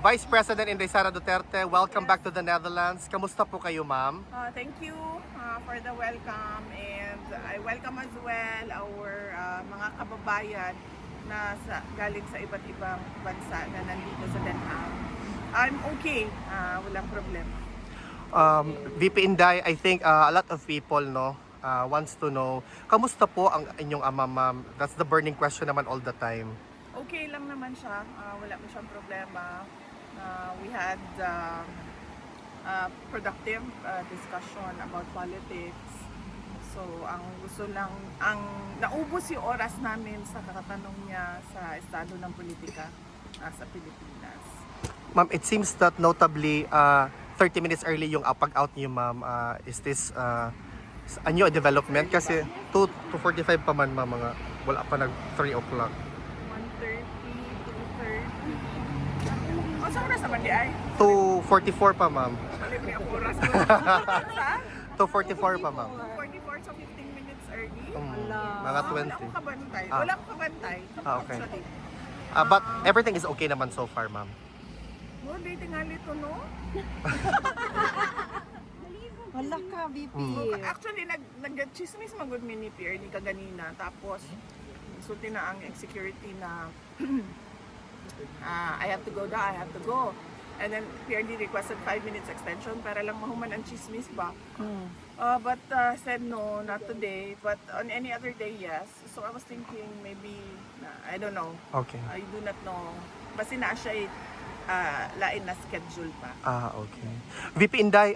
Vice President Inday Sara Duterte, welcome back to the Netherlands. Kamusta po kayo, ma'am? Thank you for the welcome, and I welcome as well our mga kababayan na galing sa iba't ibang bansa na nandito sa Den Haag. I'm okay, walang problema. VP Inday, I think a lot of people wants to know, kamusta po ang inyong ama, ma'am? That's the burning question naman all the time. Okay lang naman siya, wala mo siyang problema. We had productive discussion about politics. So, ang gusto lang, naubos yung oras namin sa kakatanong niya sa estado ng politika sa Pilipinas. Ma'am, it seems that notably 30 minutes early yung pag-out niyo, ma'am. Is this a new development? Kasi 2:45 pa man, ma'am, mga wala pa nag 3 o'clock. 1:30, 2:30. O, sa oras naman di ay? 2:44 pa, ma'am. Libre ang oras mo. Sa? 2:44 pa, ma'am. 2:44, so 15 minutes early. Mga 20. Wala akong kabantay. Wala akong kabantay. Okay. Actually. But everything is okay naman so far, ma'am. Mo, dating nga nito, no? Wala ka, VP. Actually, nag-chismis magod mini Pierre ni kaganina. Tapos, sulti na ang security na I have to go daw, I have to go. And then PRD requested 5 minutes extension para lang mahuman ang chismis ba. But said no, not today. But on any other day, yes. So I was thinking maybe, I don't know. Okay. I do not know. Basta na siya lain na schedule pa. Okay. VP Inday,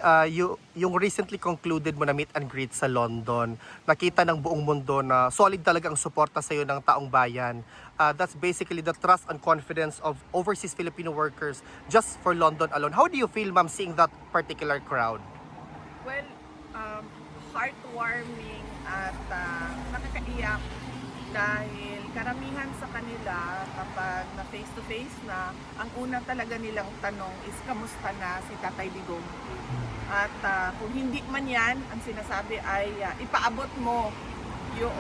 yung recently concluded mo na meet and greet sa London, nakita ng buong mundo na solid talaga ang suporta sa iyo ng taong bayan. That's basically the trust and confidence of overseas Filipino workers just for London alone. How do you feel, ma'am, seeing that particular crowd? Well, heartwarming at nakakaiyak dahil karamihan sa kanila kapag na face-to-face na, ang una talaga nilang tanong is kamusta na si Tatay Digong. At kung hindi man yan, ang sinasabi ay ipaabot mo yung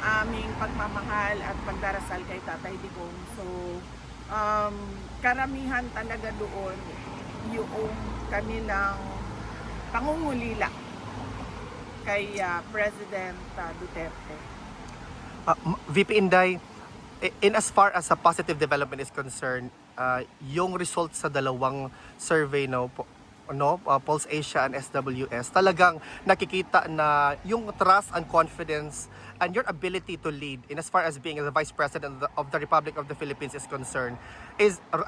aming pagmamahal at pagdarasal kay Tatay Digong. So, karamihan talaga doon yung kanilang pangungulila kay President Duterte. VP Inday, in as far as a positive development is concerned, yung results sa dalawang survey Pulse Asia and SWS, talagang nakikita na yung trust and confidence and your ability to lead in as far as being the Vice President of the Republic of the Philippines is concerned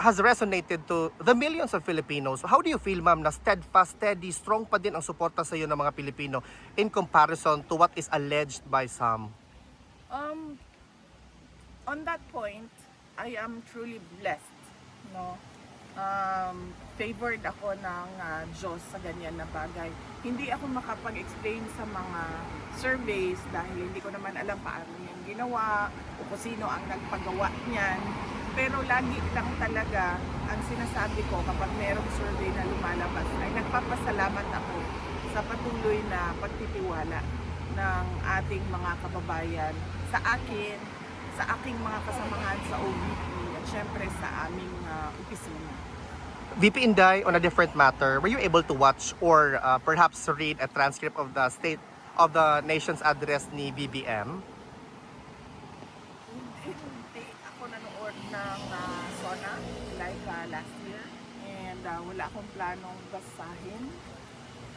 has resonated to the millions of Filipinos. How do you feel, ma'am, na steadfast, steady, strong pa din ang suporta sa iyo ng mga Pilipino in comparison to what is alleged by some? On that point, I am truly blessed, no? Favored ako ng Diyos sa ganyan na bagay. Hindi ako makapag-explain sa mga surveys dahil hindi ko naman alam paano yan ginawa o kung sino ang nagpagawa niyan. Pero lagi lang talaga ang sinasabi ko kapag merong survey na lumalabas ay nagpapasalamat ako sa patuloy na pagtitiwala ng ating mga kababayan sa akin, sa aking mga kasamahan sa OVP at syempre sa aming opisina. VP Inday, on a different matter, were you able to watch or perhaps read a transcript of the State of the Nation's address ni BBM? Hindi ako nanood ng SONA like last year, and wala akong planong basahin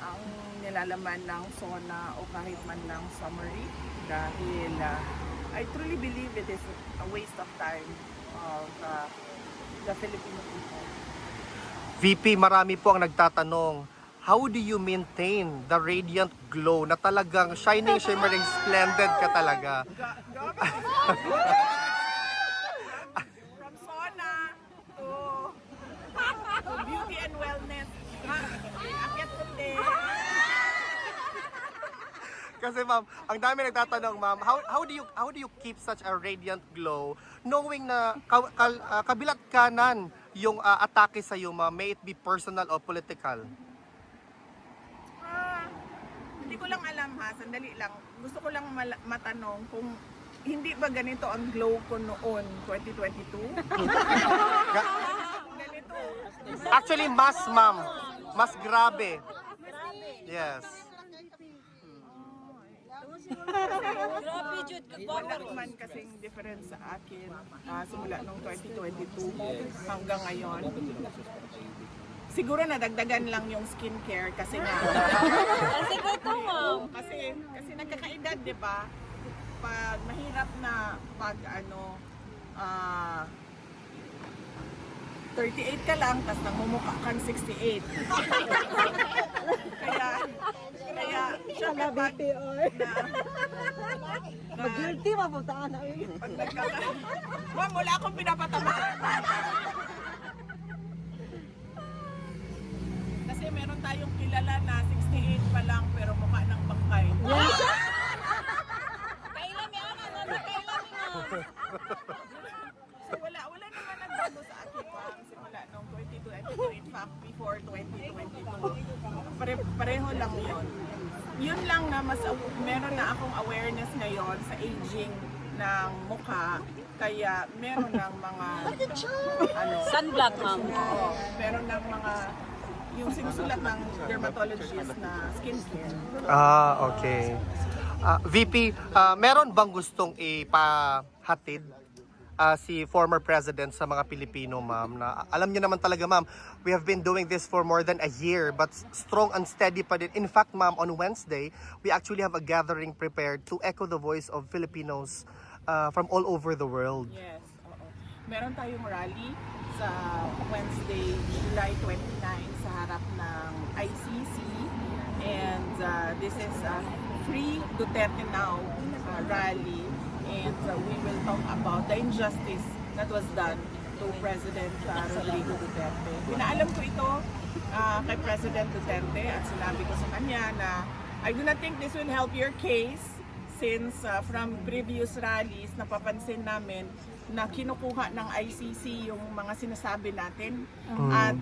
ang nilalaman ng SONA o kahit man lang summary dahil I truly believe it is a waste of time of the Filipino people. VP, marami po ang nagtatanong, how do you maintain the radiant glow na talagang shining, shimmering, splendid ka talaga? From SONA to beauty and wellness. Akyat kundi. Kasi ma'am, ang dami nagtatanong, ma'am, how do you keep such a radiant glow knowing na kabilat kanan yung atake sa iyo, ma'am, may it be personal or political? Hindi ko lang alam ha, sandali lang. Gusto ko lang matanong kung hindi ba ganito ang glow ko noon, 2022? Ganito. Actually, mas, ma'am. Mas grabe. Yes. Grabe, Jude. Wala man kasing difference sa akin simula nung 2022 hanggang ngayon. Siguro nadagdagan lang yung skincare kasi nga. Ang sikreto, ma'am. Kasi nagkakaedad, di ba? Pag mahirap na pag 38 ka lang, tapos namumukha kang 68. kaya syempre pag Mag-guilty, mapuntaan namin. pag Ma'am, wala akong pinapatamaan. Kasi meron tayong kilala na 68 pa lang pero mukha ng bangkay. Kailan mi ama, mami, kailan mi ma'am. So wala naman nagbago sa akin ma'am simula nung 2022. In fact, before 2022. Pareho lang yun. Yun lang na meron na akong awareness ngayon sa aging ng mukha. Kaya meron ng mga Sunblock, ma'am. oo, meron ng mga yung sinusulat ng dermatologist na skincare. Okay. VP, meron bang gustong ipahatid si former president sa mga Pilipino, ma'am? Na alam niyo naman talaga, ma'am, we have been doing this for more than a year, but strong and steady pa din. In fact, ma'am, on Wednesday, we actually have a gathering prepared to echo the voice of Filipinos from all over the world. Yes, oo. Meron tayong rally sa Wednesday, July 29 sa harap ng ICC. And this is a Free Duterte Now rally. And we will talk about the injustice that was done to President Rodrigo Duterte. Pinaalam ko ito kay President Duterte at sinabi ko sa kanya na I do not think this will help your case since from previous rallies napapansin namin na kinukuha ng ICC yung mga sinasabi natin at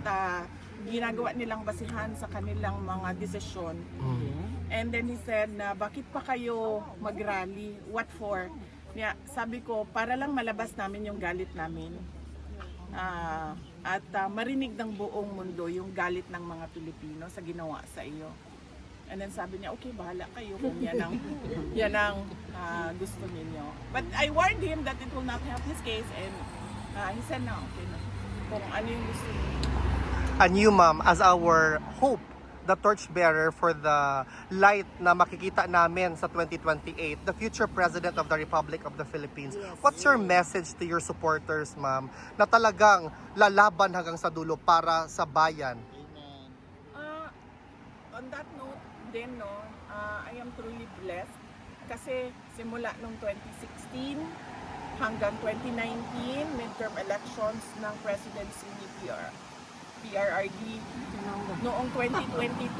ginagawa nilang basihan sa kanilang mga desisyon. And then he said na bakit pa kayo mag-rally? What for? Sabi ko, para lang malabas namin yung galit namin. At marinig ng buong mundo yung galit ng mga Pilipino sa ginawa sa iyo. And then sabi niya, okay, bahala kayo kung yan ang gusto ninyo. But I warned him that it will not help his case and he said no, okay na. Kung ano yung gusto niyo. And you, ma'am, as our hope, the torchbearer for the light na makikita namin sa 2028, the future President of the Republic of the Philippines. What's your message to your supporters, ma'am, na talagang lalaban hanggang sa dulo para sa bayan? On that note, din I am truly blessed kasi simula nung 2016 hanggang 2019 midterm elections ng presidency ni PRRD noong 2022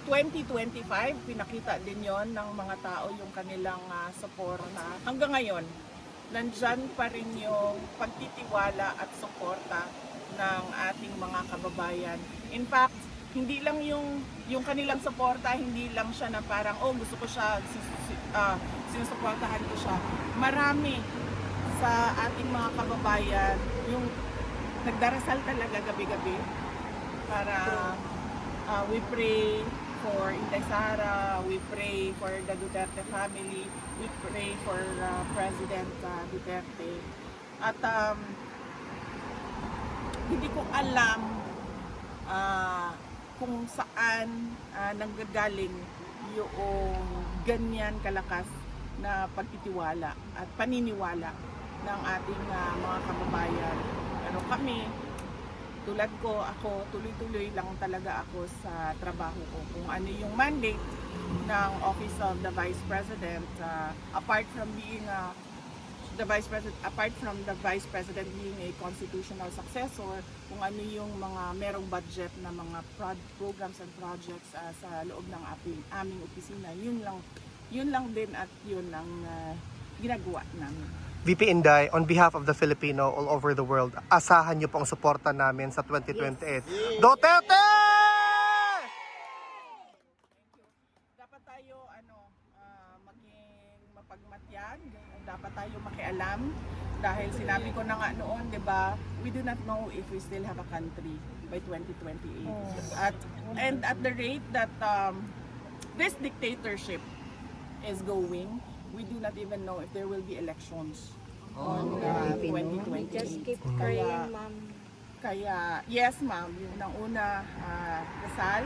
2025 pinakita din yon ng mga tao yung kanilang suporta. Hanggang ngayon nandyan pa rin yung pagtitiwala at suporta ng ating mga kababayan. In fact, hindi lang yung kanilang suporta, hindi lang siya na parang, oh, gusto ko siya, sinusuportahan ko siya. Marami sa ating mga kababayan, yung nagdarasal talaga gabi-gabi para we pray for Inday Sara, we pray for the Duterte family, we pray for President Duterte. At hindi ko alam kung saan nanggagaling yung ganyan kalakas na pagtitiwala at paniniwala ng ating mga kababayan. Pero kami, tulad ko, ako, tuloy-tuloy lang talaga ako sa trabaho ko. Kung ano yung mandate ng Office of the Vice President, apart from the Vice President being a constitutional successor, kung ano yung mga merong budget na mga programs and projects sa loob ng aming opisina, yun lang din at yun ang ginagawa namin. VP Inday, on behalf of the Filipino all over the world, asahan niyo pong suporta namin sa 2028. Duterte! Dapat tayo maging mapagmatyan, dapat tayo makialam Dahil sinabi ko na nga noon, di ba, we do not know if we still have a country by 2028. And at the rate that this dictatorship is going, we do not even know if there will be elections on 2028. Just keep Kaya, praying, ma'am. kaya, yes ma'am, yung nang una, dasal.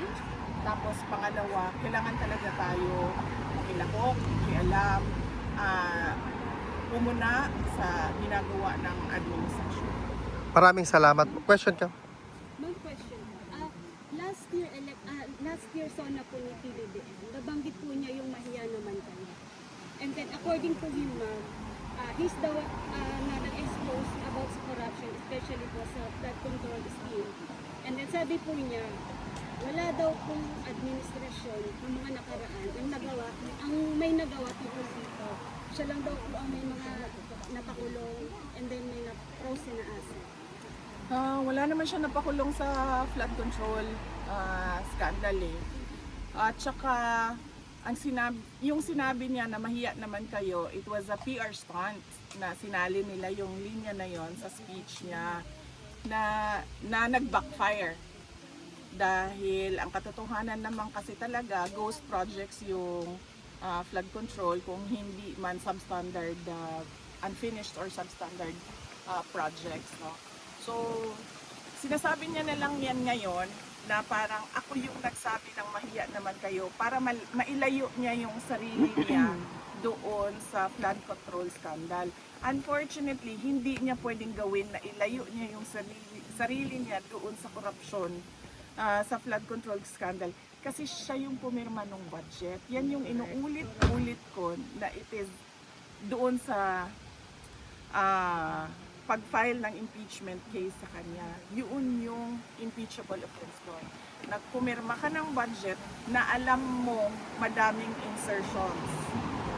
Tapos pangalawa, kailangan talaga tayo makilahok, makialam, pumuna sa ginagawa ng administrasyon. Maraming salamat. Question ka? Ma'am, question. Last year sana po ni PBBM, nabanggit po niya yung mahiya naman kayo. And then according to him, ma'am, he's the na nag-expose about sa corruption, especially po sa flood control scheme. And then sabi po niya, wala daw pong administrasyon ng mga nakaraan ang may nagawa tungkol dito. Siya lang daw po ang may mga napakulong and then may na-frozen na asset. Wala naman siya napakulong sa flood control scandal eh. At saka, yung sinabi niya na mahiya naman kayo, it was a PR stunt na sinali nila yung linya na yon sa speech niya na nag-backfire. Dahil ang katotohanan naman kasi talaga, ghost projects yung flood control kung hindi man substandard, unfinished or substandard projects. No? So, sinasabi niya na lang yan ngayon na parang ako yung nagsabi ng mahiya naman kayo para mailayo niya yung sarili niya doon sa flood control scandal. Unfortunately, hindi niya pwedeng gawin na ilayo niya yung sarili niya doon sa korupsyon sa flood control scandal kasi siya yung pumirma ng budget. Yan yung inuulit-ulit ko na it is doon sa pag-file ng impeachment case sa kanya. Yun yung impeachable offense doon. Nagpumirma ka ng budget na alam mo madaming insertions.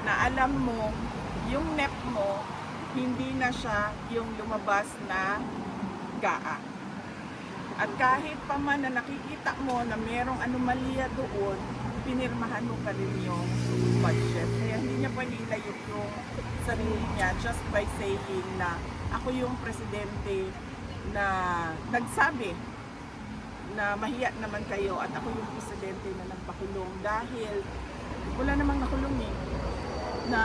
Na alam mo yung NEP mo hindi na siya yung lumabas na GAA. At kahit pa man na nakikita mo na merong anomalya doon, pinirmahan mo pa rin yung budget. Kaya hindi niya pwede ilayo yung sarili niya just by saying na ako yung presidente na nagsabi na mahiya naman kayo at ako yung presidente na nagpakulong dahil wala namang nakulong eh na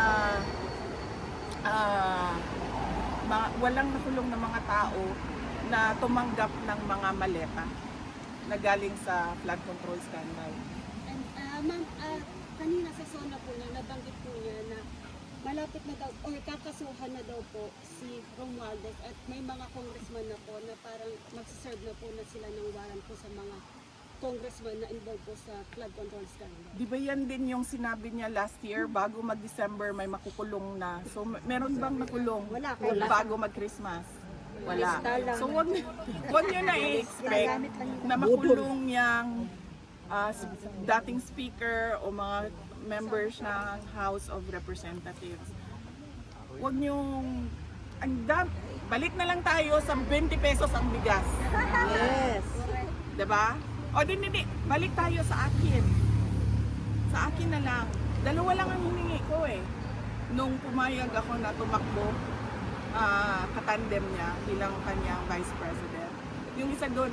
walang nakulong na mga tao na tumanggap ng mga maleta na galing sa flood control scandal. And ma'am, kanina sa zona po niya, nabanggit po niya na malapit na daw or kakasuhan na daw po si Romualdez at may mga congressman na po na parang magsiserve na po na sila ng warrant po sa mga congressman na involved po sa flood control scandal. Di ba yan din yung sinabi niya last year bago mag-December may makukulong na. So meron bang nakulong bago mag-Christmas? Wala. So wag niyo na i-expect na makulong yung dating speaker o mga members ng House of Representatives. Huwag niyong balik na lang tayo sa 20 pesos ang bigas. Yes. Diba? O hindi, balik tayo sa akin. Sa akin na lang. Dalawa lang ang hiningi ko eh. Nung pumayag ako na tumakbo, katandem niya bilang kanyang vice president. Yung isa doon,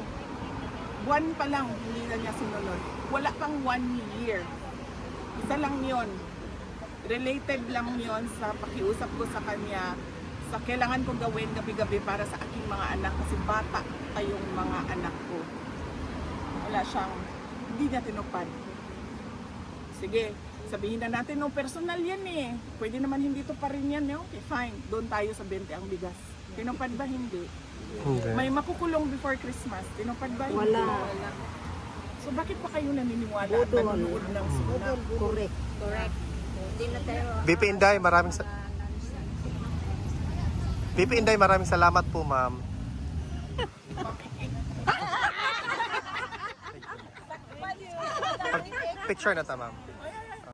buwan pa lang hindi na niya sinunod. Wala pang 1 year. Isa lang yon. Related lang yon sa pakiusap ko sa kanya sa kailangan kong gawin gabi-gabi para sa aking mga anak kasi bata kayong mga anak ko. Wala siyang, hindi niya tinupad. Sige, sabihin na natin, no, personal yan eh. Pwede naman hindi to pa rin yan. Eh. Okay, fine. Doon tayo sa 20 ang bigas. Tinupad ba? Hindi. May makukulong before Christmas. Tinupad ba? Hindi. Wala. So bakit pa kayo naniniwala at nanonood ng suna? Correct. Hindi na tayo. VP Inday, maraming salamat po, ma'am. Picture na ta, ma'am.